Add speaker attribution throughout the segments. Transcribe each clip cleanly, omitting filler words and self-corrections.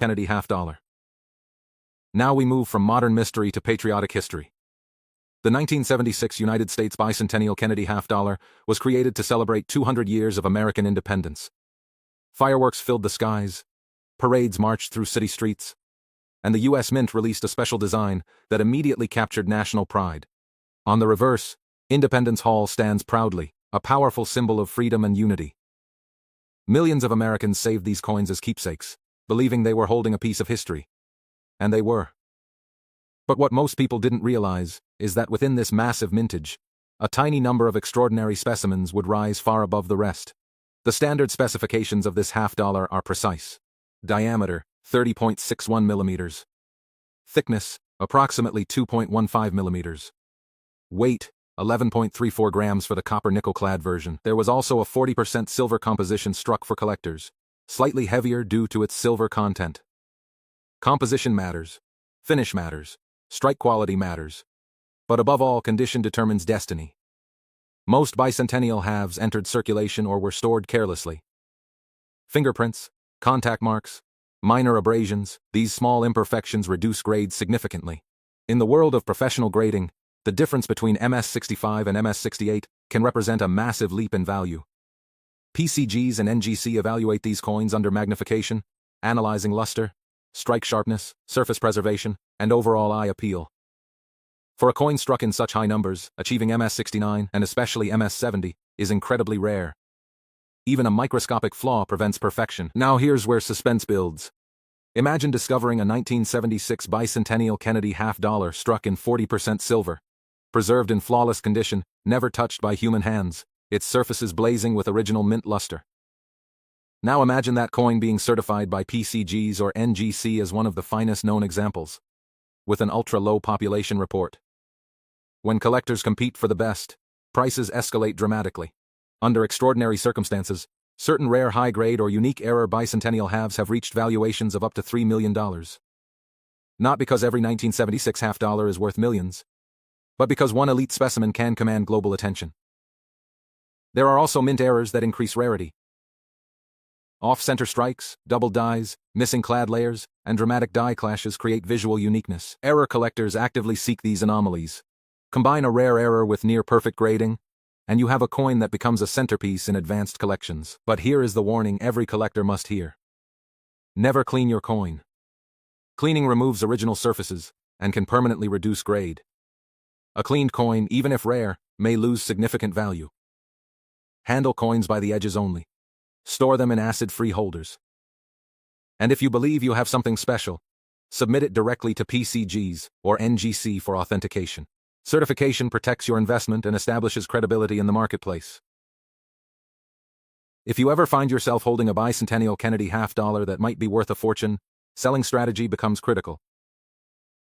Speaker 1: Kennedy half dollar. Now we move from modern mystery to patriotic history. The 1976 United States bicentennial Kennedy half dollar was created to celebrate 200 years of American independence. Fireworks filled the skies, parades marched through city streets, and the U.S. Mint released a special design that immediately captured national pride. On the reverse, Independence Hall stands proudly, a powerful symbol of freedom and unity. Millions of Americans saved these coins as keepsakes, believing they were holding a piece of history. And they were. But what most people didn't realize is that within this massive mintage, a tiny number of extraordinary specimens would rise far above the rest. The standard specifications of this half dollar are precise. Diameter, 30.61 millimeters. Thickness, approximately 2.15 millimeters. Weight, 11.34 grams for the copper-nickel-clad version. There was also a 40% silver composition struck for collectors, slightly heavier due to its silver content. Composition matters, finish matters, strike quality matters, but above all, condition determines destiny. Most bicentennial halves entered circulation or were stored carelessly. Fingerprints, contact marks, minor abrasions, these small imperfections reduce grades significantly. In the world of professional grading, the difference between MS65 and MS68 can represent a massive leap in value. PCGs and NGC evaluate these coins under magnification, analyzing luster, strike sharpness, surface preservation, and overall eye appeal. For a coin struck in such high numbers, achieving MS69 and especially MS70 is incredibly rare. Even a microscopic flaw prevents perfection. Now here's where suspense builds. Imagine discovering a 1976 bicentennial Kennedy half dollar struck in 40% silver, preserved in flawless condition, never touched by human hands, its surfaces blazing with original mint luster. Now imagine that coin being certified by PCGs or NGC as one of the finest known examples, with an ultra-low population report. When collectors compete for the best, prices escalate dramatically. Under extraordinary circumstances, certain rare high-grade or unique error bicentennial halves have reached valuations of up to $3 million. Not because every 1976 half dollar is worth millions, but because one elite specimen can command global attention. There are also mint errors that increase rarity. Off-center strikes, double dies, missing clad layers, and dramatic die clashes create visual uniqueness. Error collectors actively seek these anomalies. Combine a rare error with near-perfect grading, and you have a coin that becomes a centerpiece in advanced collections. But here is the warning every collector must hear. Never clean your coin. Cleaning removes original surfaces and can permanently reduce grade. A cleaned coin, even if rare, may lose significant value. Handle coins by the edges only. Store them in acid-free holders. And if you believe you have something special, submit it directly to PCGs or NGC for authentication. Certification protects your investment and establishes credibility in the marketplace. If you ever find yourself holding a bicentennial Kennedy half dollar that might be worth a fortune, selling strategy becomes critical.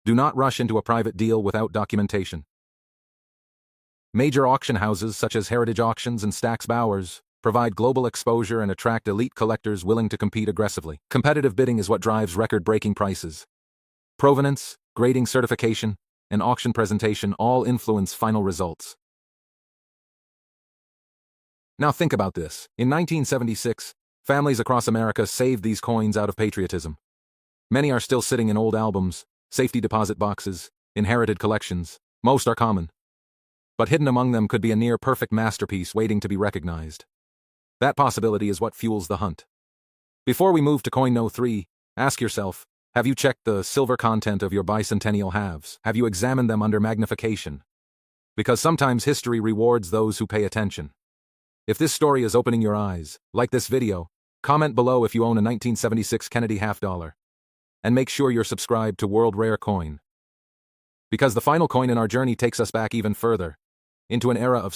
Speaker 1: Do not rush into a private deal without documentation. Major auction houses such as Heritage Auctions and Stack's Bowers provide global exposure and attract elite collectors willing to compete aggressively. Competitive bidding is what drives record-breaking prices. Provenance, grading certification, and auction presentation all influence final results. Now think about this. In 1976, families across America saved these coins out of patriotism. Many are still sitting in old albums, safety deposit boxes, inherited collections. Most are common. But hidden among them could be a near-perfect masterpiece waiting to be recognized. That possibility is what fuels the hunt. Before we move to coin No. 3, ask yourself, have you checked the silver content of your bicentennial halves? Have you examined them under magnification? Because sometimes history rewards those who pay attention. If this story is opening your eyes, like this video, comment below if you own a 1976 Kennedy half dollar. And make sure you're subscribed to World Rare Coin. Because the final coin in our journey takes us back even further, into an era of